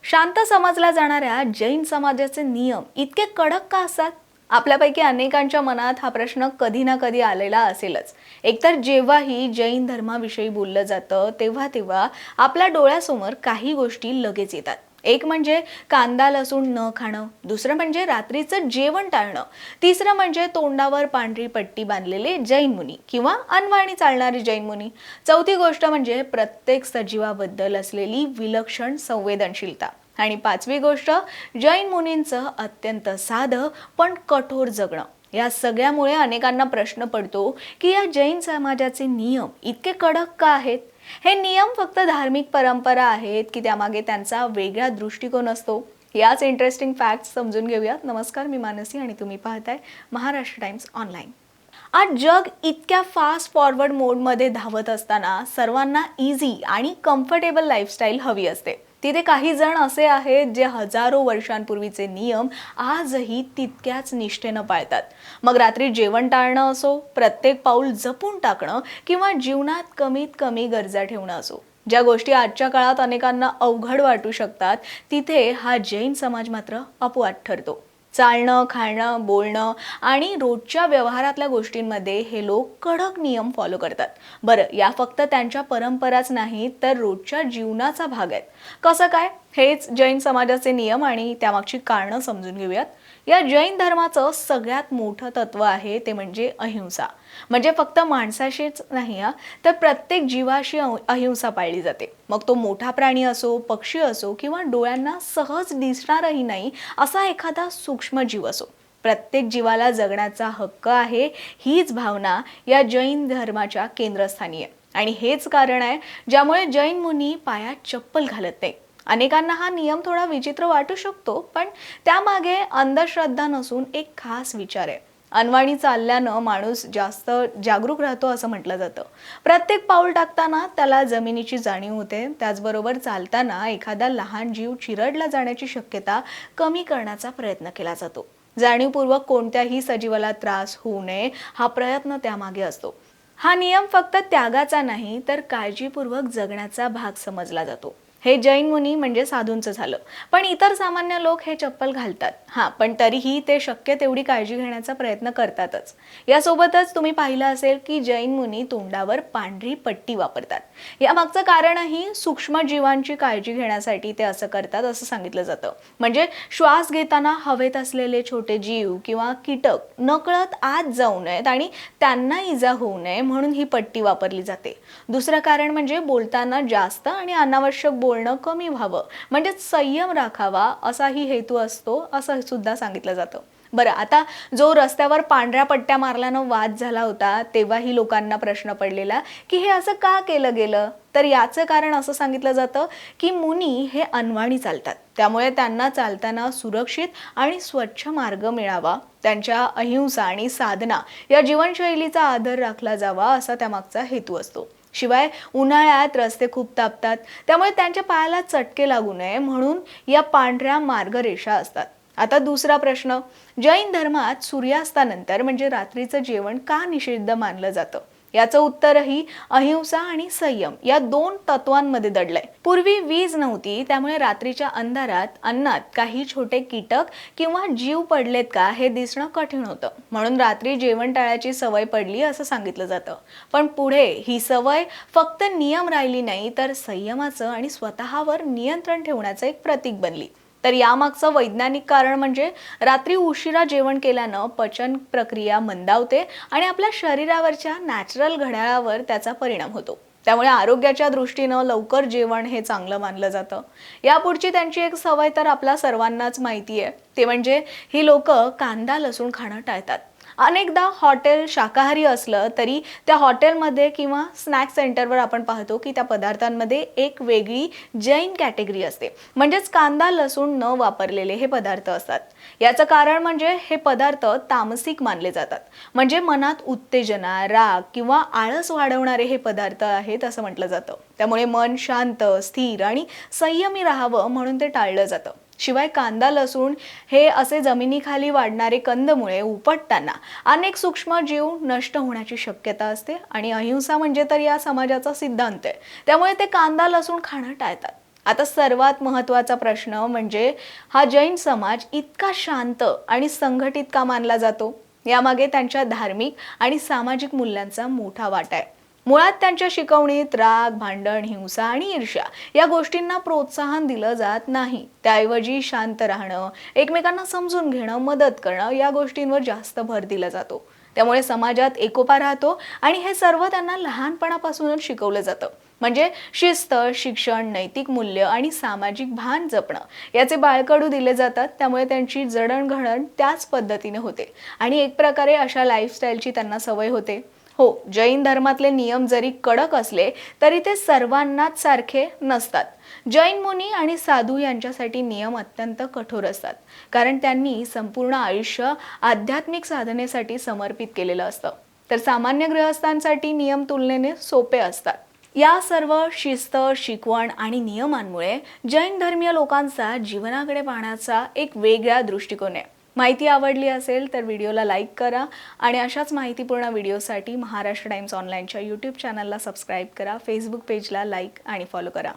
शांत समजल्या जाणाऱ्या जैन समाजाचे नियम इतके कडक का असतात? आपल्यापैकी अनेकांच्या मनात हा प्रश्न कधी ना कधी आलेला असेलच. एकतर जेव्हाही जैन धर्माविषयी बोललं जातं तेव्हा तेव्हा आपल्या डोळ्यासमोर काही गोष्टी लगेच येतात. एक म्हणजे कांदा लसूण न खाणं, दुसरं म्हणजे रात्रीचं जेवण टाळणं, तिसरं म्हणजे तोंडावर पांढरी पट्टी बांधलेले जैन मुनी किंवा अनवाणी चालणारे जैन मुनी, चौथी गोष्ट म्हणजे प्रत्येक सजीवाबद्दल असलेली विलक्षण संवेदनशीलता, आणि पाचवी गोष्ट जैन मुनींचं अत्यंत साधं पण कठोर जगणं. या सगळ्यामुळे अनेकांना प्रश्न पडतो की या जैन समाजाचे नियम इतके कडक का आहेत? हे नियम फक्त धार्मिक परंपरा आहेत की त्यामागे त्यांचा वेगळा दृष्टिकोन असतो? याच इंटरेस्टिंग फॅक्ट्स समजून घेऊयात. नमस्कार, मी मानसी आणि तुम्ही पाहताय महाराष्ट्र टाइम्स ऑनलाईन. आज जग इतक्या फास्ट फॉरवर्ड मोडमध्ये धावत असताना सर्वांना इझी आणि कम्फर्टेबल लाईफस्टाईल हवी असते. तिथे काही जण असे आहेत जे हजारो वर्षांपूर्वीचे नियम आजही तितक्याच निष्ठेनं पाळतात. मग रात्री जेवण टाळणं असो, प्रत्येक पाऊल जपून टाकणं किंवा जीवनात कमीत कमी गरजा ठेवणं असो, ज्या गोष्टी आजच्या काळात अनेकांना अवघड वाटू शकतात, तिथे हा जैन समाज मात्र अपवाद ठरतो. चालणं, खाणं, बोलणं आणि रोजच्या व्यवहारातल्या गोष्टींमध्ये हे लोक कडक नियम फॉलो करतात. बरं, या फक्त त्यांच्या परंपराच नाहीत तर रोजच्या जीवनाचा भाग आहेत. कसं काय? हेच जैन समाजाचे नियम आणि त्यामागची कारणं समजून घेऊयात. या जैन धर्माचं सगळ्यात मोठं तत्व आहे ते म्हणजे अहिंसा. म्हणजे फक्त माणसाशीच नाही तर प्रत्येक जीवाशी अहिंसा पाळली जाते. मग तो मोठा प्राणी असो, पक्षी असो किंवा डोळ्यांना सहज दिसणारही नाही असा एखादा सूक्ष्म जीव असो, प्रत्येक जीवाला जगण्याचा हक्क आहे. हीच भावना या जैन धर्माच्या केंद्रस्थानी आहे आणि हेच कारण आहे ज्यामुळे जैन मुनी पायात चप्पल घालत नाही. अनेकांना हा नियम थोडा विचित्र वाटू शकतो, पण त्यामागे अंधश्रद्धा नसून एक खास विचार आहे. अनवाणी चालल्यानं माणूस जास्त जागरूक राहतो असं म्हटलं जातं. प्रत्येक पाऊल टाकताना त्याला जमिनीची जाणीव होते. त्याचबरोबर चालताना एखादा लहान जीव चिरडला जाण्याची शक्यता कमी करण्याचा प्रयत्न केला जातो. जाणीवपूर्वक कोणत्याही सजीवाला त्रास होऊ नये हा प्रयत्न त्यामागे असतो. हा नियम फक्त त्यागाचा नाही तर काळजीपूर्वक जगण्याचा भाग समजला जातो. हे जैन मुनी म्हणजे साधूंचं झालं, पण इतर सामान्य लोक हे चप्पल घालतात. पण तरीही ते शक्य तेवढी काळजी घेण्याचा प्रयत्न करतातच. यासोबतच तुम्ही पाहिलं असेल की जैन मुनी तोंडावर पांढरी पट्टी वापरतात. यामागचं कारणही सूक्ष्म जीवांची काळजी घेण्यासाठी ते असं करतात असं सांगितलं जातं. म्हणजे श्वास घेताना हवेत असलेले छोटे जीव किंवा कीटक नकळत आत जाऊ नयेत आणि त्यांना इजा होऊ नये म्हणून ही पट्टी वापरली जाते. दुसरं कारण म्हणजे बोलताना जास्त आणि अनावश्यक बोलणं कमी व्हावं, म्हणजे संयम राखावा असाही हेतू असतो असं सुद्धा सांगितलं जातं. बरं, आता जो रस्त्यावर पांढऱ्या पट्ट्या मारल्यानं वाद झाला होता तेव्हाही लोकांना प्रश्न पडलेला की हे असं का केलं गेलं? तर याचं कारण असं सांगितलं जातं की मुनी हे अनवाणी चालतात, त्यामुळे त्यांना चालताना सुरक्षित आणि स्वच्छ मार्ग मिळावा, त्यांच्या अहिंसा आणि साधना या जीवनशैलीचा आदर राखला जावा असा त्यामागचा हेतू असतो. शिवाय उन्हाळ्यात रस्ते खूप तापतात, त्यामुळे त्यांच्या पायाला चटके लागू नये म्हणून या पांढऱ्या मार्गरेषा असतात. आता दुसरा प्रश्न, जैन धर्मात सूर्यास्तानंतर म्हणजे रात्रीचं जेवण का निषिद्ध मानलं जातं? याचं उत्तरही अहिंसा आणि संयम या दोन तत्वांमध्ये दडलंय. पूर्वी वीज नव्हती, त्यामुळे रात्रीच्या अंधारात अन्नात काही छोटे कीटक किंवा जीव पडलेत का हे दिसणं कठीण होतं, म्हणून रात्री जेवण टाळायची सवय पडली असं सांगितलं जातं. पण पुढे ही सवय फक्त नियम राहिली नाही तर संयमाचं आणि स्वतःवर नियंत्रण ठेवण्याचं एक प्रतीक बनली. तर यामागचं वैज्ञानिक कारण म्हणजे रात्री उशिरा जेवण केल्यानं पचन प्रक्रिया मंदावते आणि आपल्या शरीरावरच्या नॅचरल घड्याळावर त्याचा परिणाम होतो. त्यामुळे आरोग्याच्या दृष्टीनं लवकर जेवण हे चांगलं मानलं जातं. यापुढची त्यांची एक सवय तर आपल्या सर्वांनाच माहिती आहे, ते म्हणजे ही लोक कांदा लसूण खाणं टाळतात. अनेकदा हॉटेल शाकाहारी असलं तरी त्या हॉटेलमध्ये किंवा स्नॅक सेंटरवर आपण पाहतो की त्या पदार्थांमध्ये एक वेगळी जैन कॅटेगरी असते, म्हणजेच कांदा लसूण न वापरलेले हे पदार्थ असतात. याचं कारण म्हणजे हे पदार्थ तामसिक मानले जातात, म्हणजे मनात उत्तेजना, राग किंवा आळस वाढवणारे हे पदार्थ आहेत असं म्हटलं जातं. त्यामुळे मन शांत, स्थिर आणि संयमी राहावं म्हणून ते टाळलं जातं. शिवाय कांदा लसूण हे असे जमिनीखाली वाढणारे कंदमुळे उपटताना अनेक सूक्ष्म जीव नष्ट होण्याची शक्यता असते आणि अहिंसा म्हणजे तर या समाजाचा सिद्धांत आहे, त्यामुळे ते कांदा लसूण खाणं टाळतात. आता सर्वात महत्त्वाचा प्रश्न म्हणजे हा जैन समाज इतका शांत आणि संघटित का मानला जातो? यामागे त्यांच्या धार्मिक आणि सामाजिक मूल्यांचा मोठा वाटा आहे. मुळात त्यांच्या शिकवणीत राग, भांडण, हिंसा आणि ईर्ष्या या गोष्टींना प्रोत्साहन दिलं जात नाही. त्याऐवजी शांत राहणं, एकमेकांना समजून घेणं, मदत करणं या गोष्टींवर जास्त भर दिला जातो. त्यामुळे समाजात एकोपा राहतो आणि हे सर्व त्यांना लहानपणापासूनच शिकवलं जातं. म्हणजे शिस्त, शिक्षण, नैतिक मूल्य आणि सामाजिक भान जपणं याचे बाळकडू दिले जातात. त्यामुळे त्यांची जडणघडण त्याच पद्धतीने होते आणि एक प्रकारे अशा लाईफस्टाईलची त्यांना सवय होते. हो, जैन धर्मातले नियम जरी कडक असले तरी ते सर्वांनाच सारखे नसतात. जैन मुनी आणि साधू यांच्यासाठी नियम अत्यंत कठोर असतात, कारण त्यांनी संपूर्ण आयुष्य आध्यात्मिक साधनेसाठी समर्पित केलेलं असतं. तर सामान्य गृहस्थांसाठी नियम तुलनेने सोपे असतात. या सर्व शिस्त, शिकवण आणि नियमांमुळे जैन धर्मीय लोकांचा जीवनाकडे पाहण्याचा एक वेगळा दृष्टिकोन आहे. माहिती आवडली असेल तर व्हिडिओला लाईक करा आणि अशाच माहितीपूर्ण व्हिडिओसाठी महाराष्ट्र टाइम्स ऑनलाईनच्या यूट्यूब चॅनलला सबस्क्राईब करा, फेसबुक पेजला लाईक आणि फॉलो करा.